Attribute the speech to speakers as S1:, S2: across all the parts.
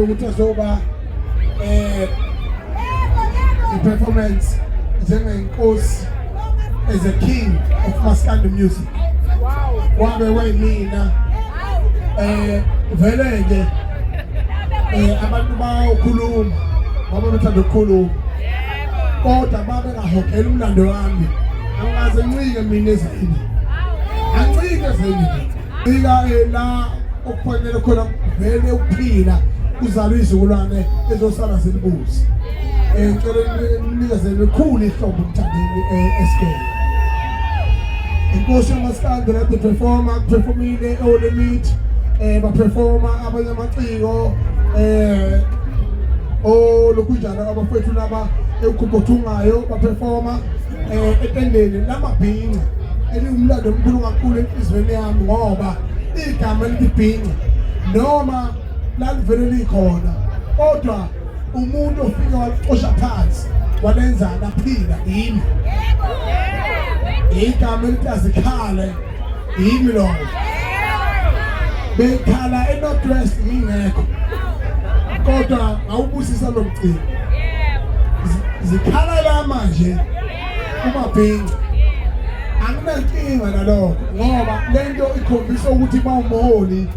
S1: ukuthi azoba performance njengenkosi as a king of Maskandi music. Wabe wayimina vele nje abantu bawukhuluma ngoba bethanda ukukhuluma kodwa babe ngahogela umlando wami angaze ncike mina ezini ancike ezini ika la okufanele khona vele ukuphila kuzalwa izizukulwane ezosala zilibuzi ngicela ninikeze likhulu ihlobo umthandeni SK inkosi yaMaskandi lapho performile Ole Meat ba-performa abanye amaciko lokunjalo abafethu laba ekukhuphuthungayo ba-performa etendeni lamabhinqa elingumlando omkhulu kakhulu enhliziyweni yami ngoba igama elibhinqa noma lalivele likhona kodwa umuntu ofika waxosha phansi walenza laphila yimi igama elitazikhale yimi lo bekhala eNorthwest ngingekho kodwa awubusisa lo mcimbi zikhala la manje kumabhinqa anginankinga nalokho ngoba lento ikhombisa ukuthi bawumholi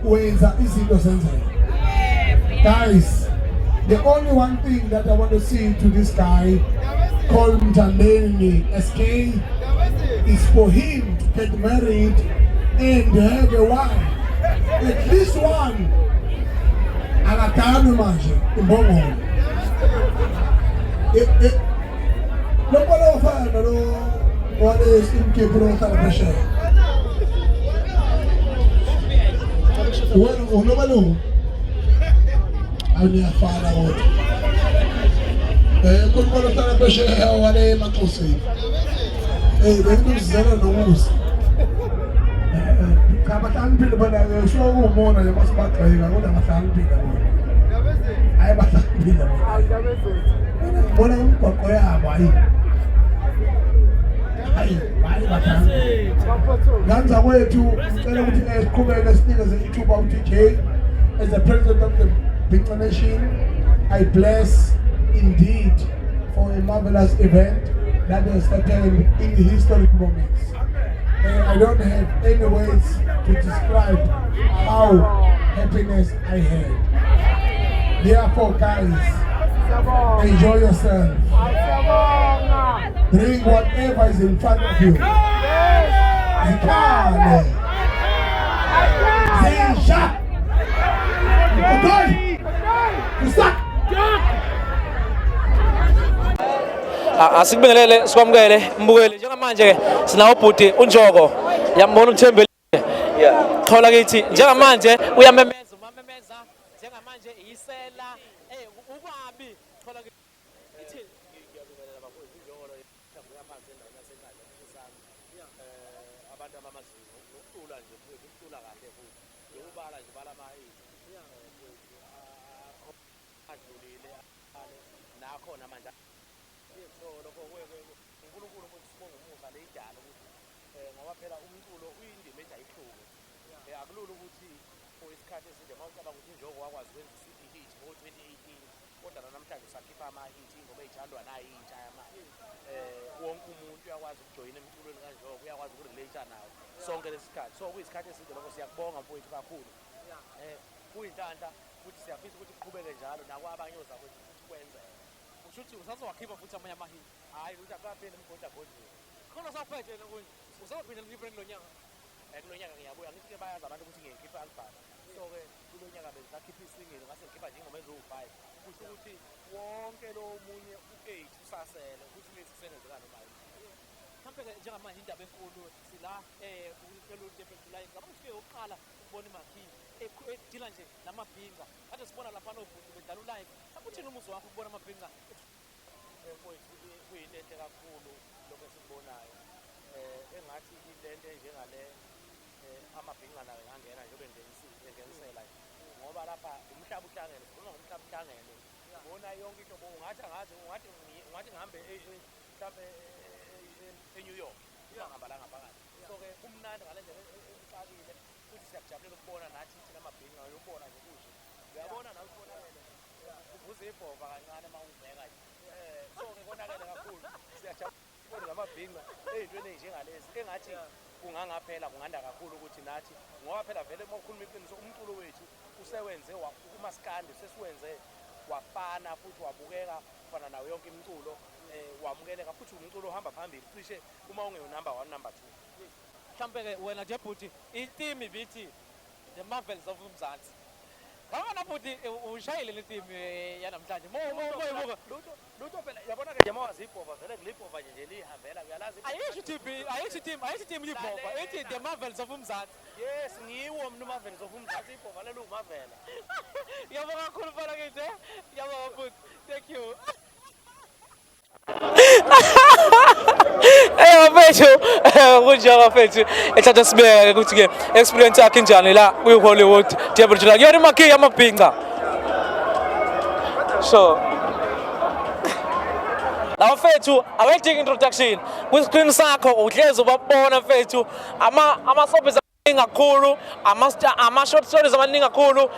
S1: wenza izinto zenzeka. Guys, the only one thing that I want to say to this guy called Mthandeni SK is for him to get married and have a wife, at least one. Akakami manje imbongolo nobona ofana lo wale simkepro tarabasha bueno unobalo ani afana wote kulibona tarabasha wale matosi bendu zela nomusa kama tanpile bana sho umona yamasibaqheka kodwa masanpile hayi basanpile bona umgwaqo yabo hayi basanpile ganza kwethu ngicela ukuthi siqhubeke sinikeze ithuba uDJ as the president of the Bhinqa Nation. I bless indeed for a marvelous event that has happened in the historic moments. I don't have any words to describe how happiness I had. Therefore, guys, enjoy yourself. Bring whatever is in front of you. Zikale. Zisha. Okay. Stop.
S2: Asikubingelele sikwamukele mbukeli njengamanje sinawo bhuti uNjoko yambona uThembele thola kithi njengamanje uyamemeza umamemeza njengamanje iyisela ukwabi thola kithi ngiyabingelela bafowethu uNjoko yamanzi endaweni yaseNkandla kusami abantu abamaziyo ukucula nje mfowethu ukucula kahle futhi lokubala nje bala amahithi adlulile nakhona manje uNkulunkulu ukuthi sibonge umusa leyidala ukuthi ngoba phela umculo uyindima ejayihluke akulula ukuthi owesikhathi eside mawucabanga ukuthi uNjoko wakwazi ukwenza i-hit ngo-2018 kodwa namhlanje usakhipha ama-hit ingoma ey'thandwa nayo intsha yamanje wonke umuntu uyakwazi ukujoyina emculweni kaNjoko uyakwazi ukurelate nawo sonke lesi sikhathi so kuyisikhathi eside lokho siyakubonga mfowethu kakhulu kuyinhlanhla futhi siyafisa ukuthi kuqhubeke njalo nakwabanye ozakwethu ukuthi kwenzeke ushuthi usazowakhipha futhi amanye amahit hayi ukuthi akapheli umgoda godini khona saphethe nokunye uzawuphinda likhiphe kulo nyaka kulo nyaka ngiyabuya ngithi ke bayazi abantu ukuthi ngikhipha album so ke kulo nyaka bezakhipha isingile ngase ngikhipha nje ingoma ezo5 kusho ukuthi wonke lo munye u8 usasele ukuthi lethi sengenzeka noma yini mhlawumbe ke njengamanje indaba enkulu sila uhlelo lweTempelfly ngaba ukuthi uqala ukubona imakhi edila nje namabhinqa kade sibona lapha nobhuti bedlala live akuthini umuzwa wakho ukubona amabhinqa mfowethu kuyinto enhle kakhulu lokho esikubonayo engathi lento njengale amabhinqa nayo angena nje bengenisela ngoba lapha umhlaba uhlangene sikhuluma ngomhlaba uhlangene ubona yonke into ungathi ngihambe mhlawumbe eNew York ngihamba la ngaphakathi so ke kumnandi ngale ndlela exakile futhi siyakujabulela ukubona nathi thina amabhinqa uyobona nje kuhle uyabona nawe ubonakele uvuza ibhova kancane uma ungibheka nje so ke konakele kakhulu siyajabula namabhinqa ey'ntweni ey'njengalezi engathi kungangaphela kunganda kakhulu ukuthi nathi ngoba phela vele uma ukhuluma iqiniso umculo wethu usewenze umaskandi sesiwenze wafana futhi wabukeka kufana nawo yonke imiculo wamukeleka futhi umculo ohamba phambili cishe uma ungeyo number 1 number 2
S3: mhlambe-ke wena nje bhuti itimi ibithi the Marvels of Umzansi ngabona futhi ushayile le team yanamhlanje moyibuka
S2: lutho phela yabona ke nje mawazi ibhova vele kulibhova nje lihambela uyalazi
S3: ayisho team libhova ethi the Marvels of Umzansi
S2: yes ngiwo mina uMarvels of Umzansi ibhova lelo uMarvela
S3: ngiyabonga kakhulu mfana kithi ngiyabonga futhi thank you Mfethu kunjalo mfethu ethatha sibeke ukuthi ke experience yakhe injani la ku Hollywood Table Jula yona imakhi amabhinqa so la mfethu awedinga introduction ku screen sakho uhlezi ubabona mfethu ama soaps kakhulu ama short stories amaningi kakhulu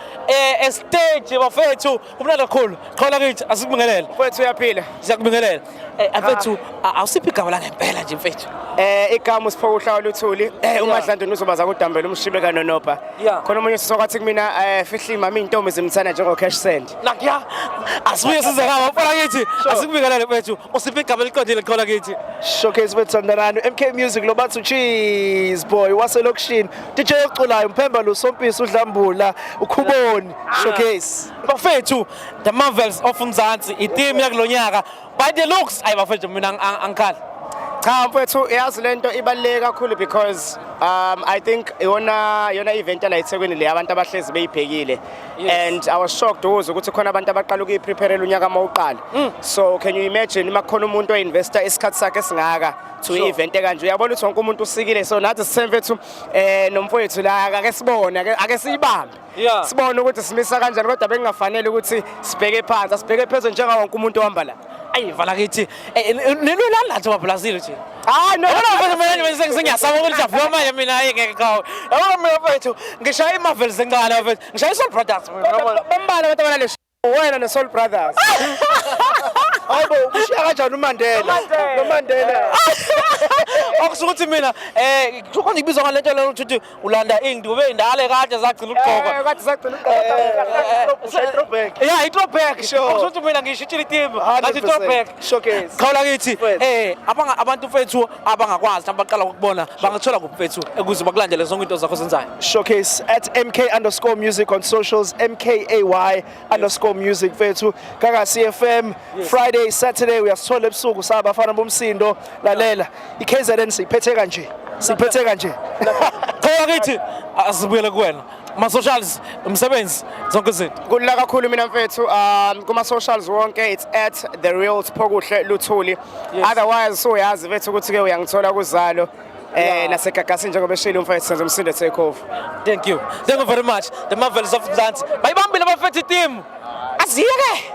S3: stage bafethu kumnandi kakhulu khona kithi asikubingelele
S2: mfethu uyaphila
S3: siyakubingelela mfethu awusiphi igama la ngempela nje mfethu
S2: igama usipho uhlawula uthuli uMadlandweni uzobaza kudambela umshibe kaNonopha khona umunye sisokwathi kumina fihla mami intombi zimthanda njengo Cash Send
S3: nakuya asibuye sizekama mfana kithi asikubingelele mfethu usiphi igama eliqondile khona kithi
S4: Showcase wethandarano MK Music lo bathu cheese boy waselokishini DJ oculayo Mphemba lo Sompisi uDlambula uKhuboni Showcase
S3: bafethu the Marvels of Umzansi iteam yakulonyaka by the looks ayibafethu mina angikhala
S2: cha mfethu yazi lento ibaluleke kakhulu because I think yona event la eThekwini le abantu abahlezi beyibhekile and I was shocked ukuthi khona abantu abaqala ukuyiprepare unyaka mawuqala so can you imagine makhona umuntu oinvesta isikhathi sakhe singaka to event kanje uyabona ukuthi wonke umuntu usikile so nathi sisemfethu nomfowethu la ake sibone ake siyibambe sibone ukuthi simisa kanjani kodwa bengafanele ukuthi sibheke phansi asibheke phezulu njengawo wonke umuntu ohamba la
S3: ayivala kithi nilolala nje bablazile nje
S2: hayi no
S3: mina ngiyasaba ukuthi avuka manje mina ngeke kawo yabo mina mfethu ngishaya iMarvels encane mfethu ngishaya Soul Products
S2: bambala abantu abana wena ne Soul Brothers
S4: hayibo ushiya kanjani uMandela noMandela
S3: okusukuthi mina kukhona ibizwa ngalento lelo ukuthi ulanda indi ube indale kade zagcina ugqoka
S2: kade zagcina ugqoka
S4: throwback
S3: throwback okusukuthi mina ngishitshile team ngathi throwback
S4: Showcase
S3: khawula kithi abantu mfethu abangakwazi abaqala ukubona bangathola kuphethu ukuze bakulandele zonke into zakho senzayo
S4: Showcase at MK_music on socials MKAY_music mfethu Gagasi FM Friday Saturday uyasithola ebusuku sabafana bomsindo lalela iKZN siphethe kanje
S3: khawula kithi asibuyele kuwena ma socials umsebenzi zonke izinto
S2: kulula kakhulu mina mfethu kuma socials wonke it's at the real Siphokuhle Luthuli otherwise so yazi mfethu ukuthi ke uyangithola kuzalo nasegagasi njengoba eshilo mfethu senze umsindo take off
S3: thank you very much the Marvels of Umzansi bayibambile abafethu team aziyeke